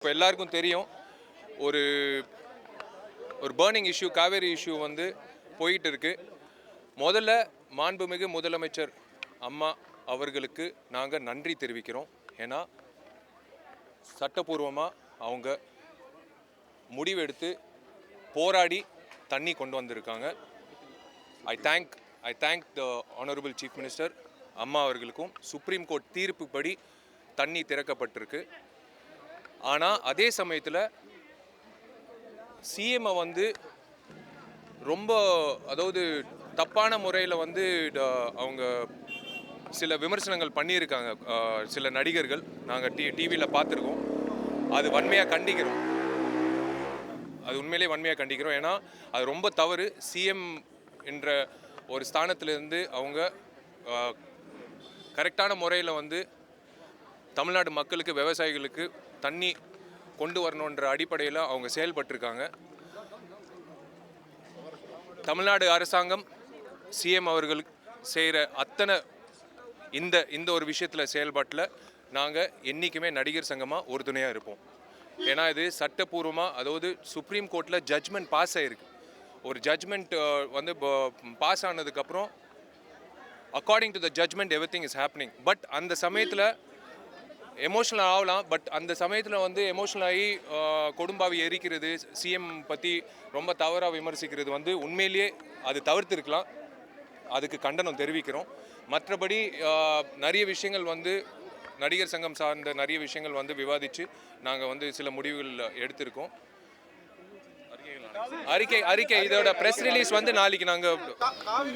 இப்போ எல்லாருக்கும் தெரியும் ஒரு ஒரு பர்னிங் இஷ்யூ காவேரி இஷ்யூ வந்து போயிட்டு இருக்கு. முதல்ல மாண்புமிகு முதலமைச்சர் அம்மா அவர்களுக்கு நாங்கள் நன்றி தெரிவிக்கிறோம். ஏன்னா சட்டப்பூர்வமாக அவங்க முடிவெடுத்து போராடி தண்ணி கொண்டு வந்திருக்காங்க. I thank the honourable chief minister அம்மா அவர்களுக்கும். சுப்ரீம் கோர்ட் தீர்ப்புப்படி தண்ணி திறக்கப்பட்டிருக்கு. ஆனால் அதே சமயத்தில் சிஎம்ஐ வந்து ரொம்ப தப்பான முறையில் அவங்க சில விமர்சனங்கள் பண்ணியிருக்காங்க. சில நடிகர்கள் நாங்கள் டிவியில் பார்த்துருக்கோம். அது வன்மையாக கண்டிக்கிறோம். அது உண்மையிலே வன்மையாக கண்டிக்கிறோம். ஏன்னா அது ரொம்ப தவறு. சிஎம் என்ற ஒரு ஸ்தானத்திலிருந்து அவங்க கரெக்டான முறையில் தமிழ்நாடு மக்களுக்கு விவசாயிகளுக்கு தண்ணி கொண்டு வரணுன்ற அடிப்படையில் அவங்க செயல்பட்டிருக்காங்க. தமிழ்நாடு அரசாங்கம் சிஎம் அவர்கள் செய்கிற அத்தனை இந்த ஒரு விஷயத்தில் செயல்பாட்டில் நாங்கள் என்றைக்குமே நடிகர் சங்கமாக உறுதுணையாக இருப்போம். ஏன்னா இது சட்டப்பூர்வமாக சுப்ரீம் கோர்ட்டில் ஜட்ஜ்மெண்ட் பாஸ் ஆகிருக்கு. ஒரு ஜட்ஜ்மெண்ட் பாஸ் ஆனதுக்கப்புறம் according to the judgement everything is happening. But அந்த சமயத்தில் எமோஷனல் ஆகலாம். பட் அந்த சமயத்தில் எமோஷனல் ஆகி கொடும்பாவி எரிக்கிறது, சிஎம் பற்றி ரொம்ப தவறாக விமர்சிக்கிறது உண்மையிலேயே அது தவிர்த்திருக்கலாம். அதுக்கு கண்டனம் தெரிவிக்கிறோம். மற்றபடி நிறைய விஷயங்கள் நடிகர் சங்கம் சார்ந்த நிறைய விஷயங்கள் விவாதித்து நாங்கள் சில முடிவுகள் எடுத்திருக்கோம். அறிக்கை இதோட பிரஸ் ரிலீஸ் நாளைக்கு நாங்கள்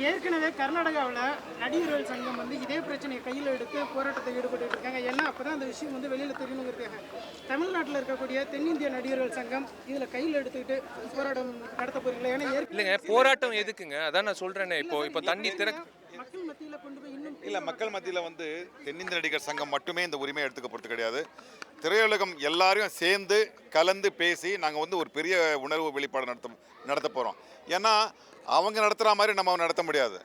ஏற்கனவே கர்நாடகாவில் நடிகர்கள் சங்கம் இதே பிரச்சனையை கையில் எடுத்து போராட்டத்தை ஈடுபட்டு இருக்காங்க. ஏன்னா அப்பதான் அந்த விஷயம் வெளியில் தெரியணுங்கிறதுக்காக தமிழ்நாட்டில் இருக்கக்கூடிய தென்னிந்திய நடிகர்கள் சங்கம் இதில் கையில் எடுத்துக்கிட்டு போராட்டம் நடத்த போறீங்களா? ஏன்னா இல்லைங்க, போராட்டம் எதுக்குங்க? அதான் நான் சொல்றேனே. இப்போ தண்ணி மக்கள் மத்தியில் கொண்டு போய் இன்னும் இல்லை, மக்கள் மத்தியில் தென்னிந்திய நடிகர் சங்கம் மட்டுமே இந்த உரிமையை எடுத்துக்கப்படுறது கிடையாது. திரையுலகம் எல்லாரையும் சேர்ந்து கலந்து பேசி நாங்கள் ஒரு பெரிய உணர்வு வெளிப்பாடு நடத்த போகிறோம். ஏன்னா அவங்க நடத்துகிற மாதிரி நம்ம நடத்த முடியாது.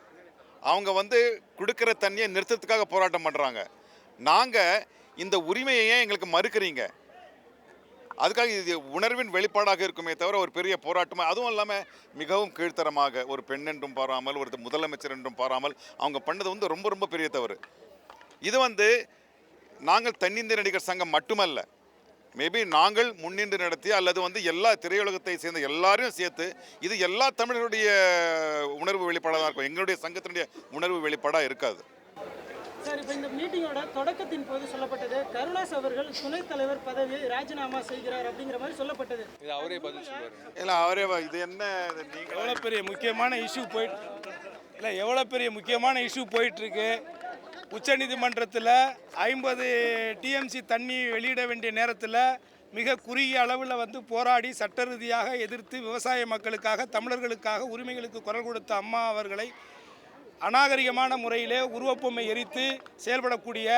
அவங்க கொடுக்குற தண்ணியை நிறுத்தத்துக்காக போராட்டம் பண்ணுறாங்க. நாங்கள் இந்த உரிமையை ஏன் எங்களுக்கு மறுக்கிறீங்க? அதுக்காக இது உணர்வின் வெளிப்பாடாக இருக்குமே தவிர ஒரு பெரிய போராட்டமாக, அதுவும் இல்லாமல் மிகவும் கீழ்த்தரமாக ஒரு பெண் என்றும் பாராமல் ஒரு முதலமைச்சர் என்றும் பாராமல் அவங்க பண்ணது ரொம்ப ரொம்ப பெரிய தவறு. இது நாங்கள் தென்னிந்திய நடிகர் சங்கம் மட்டுமல்ல, மேபி நாங்கள் முன்னின்று நடத்தி அல்லது எல்லா திரையுலகத்தை சேர்ந்த எல்லாரையும் சேர்த்து இது எல்லா தமிழர்களுடைய உணர்வு வெளிப்பாடாக தான் இருக்கும். எங்களுடைய சங்கத்தினுடைய உணர்வு வெளிப்பாடாக இருக்காது. சார், இப்போ இந்த மீட்டிங்கோட தொடக்கத்தின் போது சொல்லப்பட்டது கருணாஸ் அவர்கள் துணைத் தலைவர் பதவியை ராஜினாமா செய்கிறார் அப்படிங்கிற மாதிரி சொல்லப்பட்டது. இது அவரே பதில் சொல்லுவார். இல்லை, அவரே இது என்ன நீங்கள் எவ்வளோ பெரிய முக்கியமான இஷ்யூ போயிட்டுருக்கு. உச்சநீதிமன்றத்தில் 50 டிஎம்சி தண்ணி வெளியிட வேண்டிய நேரத்தில் மிக குறுகிய அளவில் போராடி சட்ட ரீதியாக எதிர்த்து விவசாய மக்களுக்காக தமிழர்களுக்காக உரிமைகளுக்கு குரல் கொடுத்த அம்மா அவர்களை அநாகரிகமான முறையிலே உருவப்பொம்மை எரித்து செயல்படக்கூடிய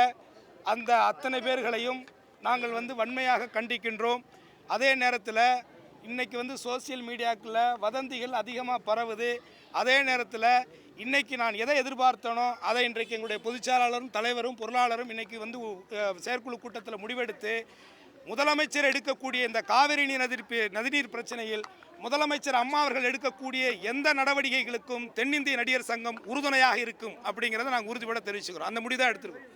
அந்த அத்தனை பேர்களையும் நாங்கள் வன்மையாக கண்டிக்கின்றோம். அதே நேரத்தில் இன்றைக்கி சோசியல் மீடியாக்களில் வதந்திகள் அதிகமாக பரவுது. அதே நேரத்தில் இன்றைக்கி நான் எதை எதிர்பார்த்தனோ அதை இன்றைக்கு எங்களுடைய பொதுச்செயலாளரும் தலைவரும் பொருளாளரும் இன்றைக்கி செயற்குழு கூட்டத்தில் முடிவெடுத்து முதலமைச்சர் எடுக்கக்கூடிய இந்த காவிரி நதிநீர் பிரச்சனையில் முதலமைச்சர் அம்மா அவர்கள் எடுக்கக்கூடிய எந்த நடவடிக்கைகளுக்கும் தென்னிந்திய நடிகர் சங்கம் உறுதுணையாக இருக்கும் அப்படிங்கிறத நாங்கள் உறுதிபட தெரிவிச்சுக்கிறோம். அந்த முடிவு தான் எடுத்துருக்கோம்.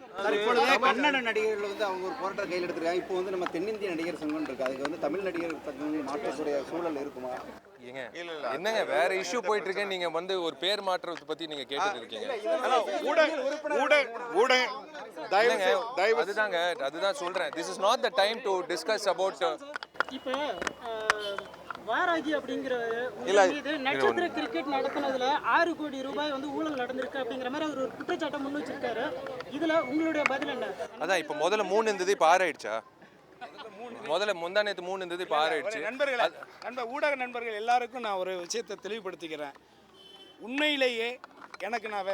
கன்னட நடிகர்கள் அவங்க ஒரு போராட்டம் கையில் எடுத்துருக்காங்க. இப்போ நம்ம தென்னிந்திய நடிகர் சங்கம் இருக்கு, அதுக்கு தமிழ் நடிகர் சங்கம் மாற்றக்கூடிய சூழல் இருக்குமா? என்னங்க வேற இஷ்யூ போயிட்டு இருக்கேன், நீங்க ஒரு பேர் மாற்றத்தை பத்தி நீங்க கேட்டுட்டு இருக்கீங்க. அதுதான் சொல்றேன். This is not the time to discuss about இப்போ வாராகி அப்படிங்கிறவர் நட்சத்திர கிரிக்கெட் நடத்தினதுல 6 கோடி ரூபாய் ஊழல் நடந்திருக்கு அப்படிங்கிற மாதிரி அவர் ஒரு குற்றச்சாட்டை முன் வச்சிருக்காரு. இதுல உங்களுடைய பதில் என்ன? அதான் இப்போ முதல்ல 3 இருந்தது, இப்போ 6 ஆயிடுச்சா? முதல்ல முந்தானத்து 3 இருந்தது, இப்போ 6 ஆயிடுச்சு. ஊடக நண்பர்கள் எல்லாருக்கும் நான் ஒரு விஷயத்தை தெளிவுபடுத்திக்கிறேன். உண்மையிலேயே எனக்கு நான்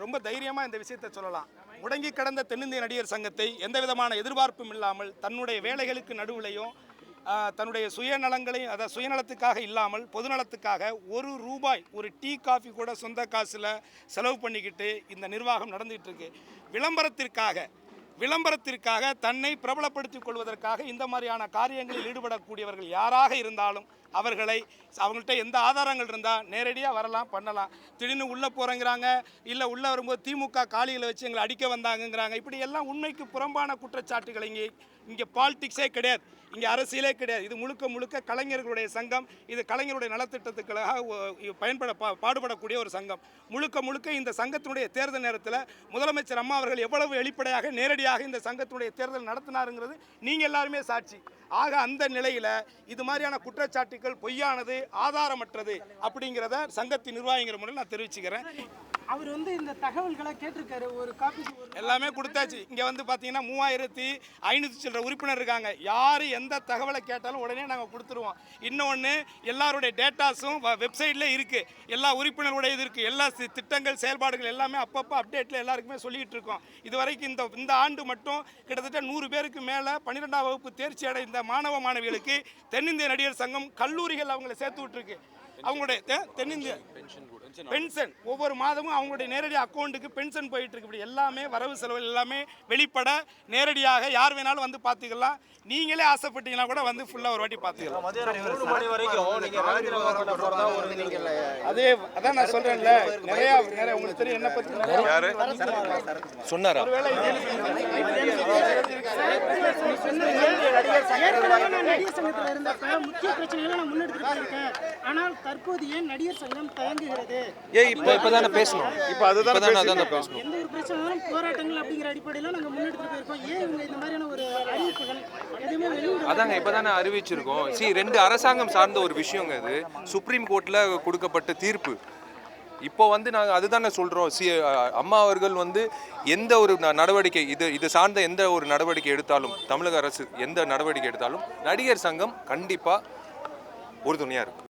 ரொம்ப தைரியமாக இந்த விஷயத்தை சொல்லலாம். முடங்கி கடந்த தென்னிந்திய நடிகர் சங்கத்தை எந்த விதமான எதிர்பார்ப்பும் இல்லாமல் தன்னுடைய வேலைகளுக்கு நடுவுலையும் தன்னுடைய சுயநலங்களையும் சுயநலத்துக்காக இல்லாமல் பொதுநலத்துக்காக ₹1 ஒரு டீ காஃபி கூட சொந்த காசில் செலவு பண்ணிக்கிட்டு இந்த நிர்வாகம் நடந்துகிட்டு இருக்கு. விளம்பரத்திற்காக விளம்பரத்திற்காக தன்னை பிரபலப்படுத்திக் கொள்வதற்காக இந்த மாதிரியான காரியங்களில் ஈடுபடக்கூடியவர்கள் யாராக இருந்தாலும் அவங்கள்ட்ட எந்த ஆதாரங்கள் இருந்தால் நேரடியாக வரலாம், பண்ணலாம். திடீர்னு உள்ளே போகிறேங்கிறாங்க, இல்லை உள்ளே வரும்போது திமுக காலியில் வச்சு எங்களை அடிக்க வந்தாங்கங்கிறாங்க. இப்படி எல்லாம் உண்மைக்கு புறம்பான குற்றச்சாட்டுகள். இங்கே பாலிடிக்ஸே கிடையாது, இங்கே அரசியலே கிடையாது. இது முழுக்க முழுக்க கலைஞர்களுடைய சங்கம். இது கலைஞருடைய நலத்திட்டத்துக்காக பாடுபடக்கூடிய ஒரு சங்கம். முழுக்க முழுக்க இந்த சங்கத்தினுடைய தேர்தல் நேரத்தில் முதலமைச்சர் அம்மா அவர்கள் எவ்வளவு வெளிப்படையாக நேரடியாக இந்த சங்கத்தினுடைய தேர்தல் நடத்தினாருங்கிறது நீங்கள் எல்லாருமே சாட்சி. ஆக அந்த நிலையில் இது மாதிரியான குற்றச்சாட்டுகள் பொய்யானது, ஆதாரமற்றது அப்படிங்கிறத சங்கத்தின் நிர்வாகிங்கிற முறையில் நான் தெரிவிச்சுக்கிறேன். அவர் இந்த தகவல்களை கேட்டிருக்காரு, ஒரு காப்பி எல்லாமே கொடுத்தாச்சு. இங்கே பார்த்தீங்கன்னா 3500 சில்லற உறுப்பினர் இருக்காங்க. யார் எந்த தகவலை கேட்டாலும் உடனே நாங்கள் கொடுத்துருவோம். இன்னொன்று, எல்லாருடைய டேட்டாஸும் வெப்சைட்டில் இருக்குது, எல்லா உறுப்பினருடைய இது இருக்குது, எல்லா திட்டங்கள் செயல்பாடுகள் எல்லாமே அப்பப்போ அப்டேட்டில் எல்லாருக்குமே சொல்லிகிட்டு இருக்கோம். இதுவரைக்கும் இந்த ஆண்டு மட்டும் கிட்டத்தட்ட 100 பேருக்கு மேலே 12ஆம் வகுப்பு தேர்ச்சி அடைந்த மாணவ மாணவிகளுக்கு தென்னிந்திய நடிகர் சங்கம் கல்லூரிகள் அவங்களை சேர்த்து விட்டுருக்கு. அவங்களுடைய தென்னிந்திய பென்ஷன் ஒவ்வொரு மாதமும் அவங்களுடைய நேரடி அக்கௌண்ட்டுக்கு பென்ஷன் போயிட்டு இருக்கு. இப்படி எல்லாமே வரவு செலவு எல்லாமே வெளிப்பட நேரடியாக யார் வேணாலும் பார்த்துக்கலாம். நீங்களே ஆசைப்பட்டீங்கன்னா கூட ஃபுல்லாக ஒரு வாட்டி பார்த்துக்கலாம். அதே அதான் நான் சொல்றேன்ல, நிறைய உங்களுக்கு தெரியும் என்ன பத்தி சொன்னாரா? நடிகர் சங்கத்தில் இருந்தப்ப முக்கிய பிரச்சனைகளை நான் முன்னெடுத்துட்டு இருக்கேன். ஆனால் தற்போது ஏன் நடிகர் சங்கம் தயங்குகிறது? இப்பதானே பேசணும். பேசணும். எந்த ஒரு பிரச்சனையும் போராட்டங்கள் அப்படிங்கிற அடிப்படையில் நாங்கள் முன்னெடுத்துட்டு போயிருக்கோம். ஏன் இவங்க இந்த மாதிரியான ஒரு அறிவிப்புகள் எதுவுமே வெளியிட? அதாங்க இப்பதானே அறிவிச்சிருக்கோம். 2 அரசாங்கம் சார்ந்த ஒரு விஷயங்க இது. சுப்ரீம் கோர்ட்ல கொடுக்கப்பட்ட தீர்ப்பு. இப்போ நாங்கள் அதுதானே சொல்கிறோம். அம்மா அவர்கள் எந்த ஒரு நடவடிக்கை இது சார்ந்த எந்த ஒரு நடவடிக்கை எடுத்தாலும், தமிழக அரசு எந்த நடவடிக்கை எடுத்தாலும் நடிகர் சங்கம் கண்டிப்பாக உறுதுணையாக இருக்கும்.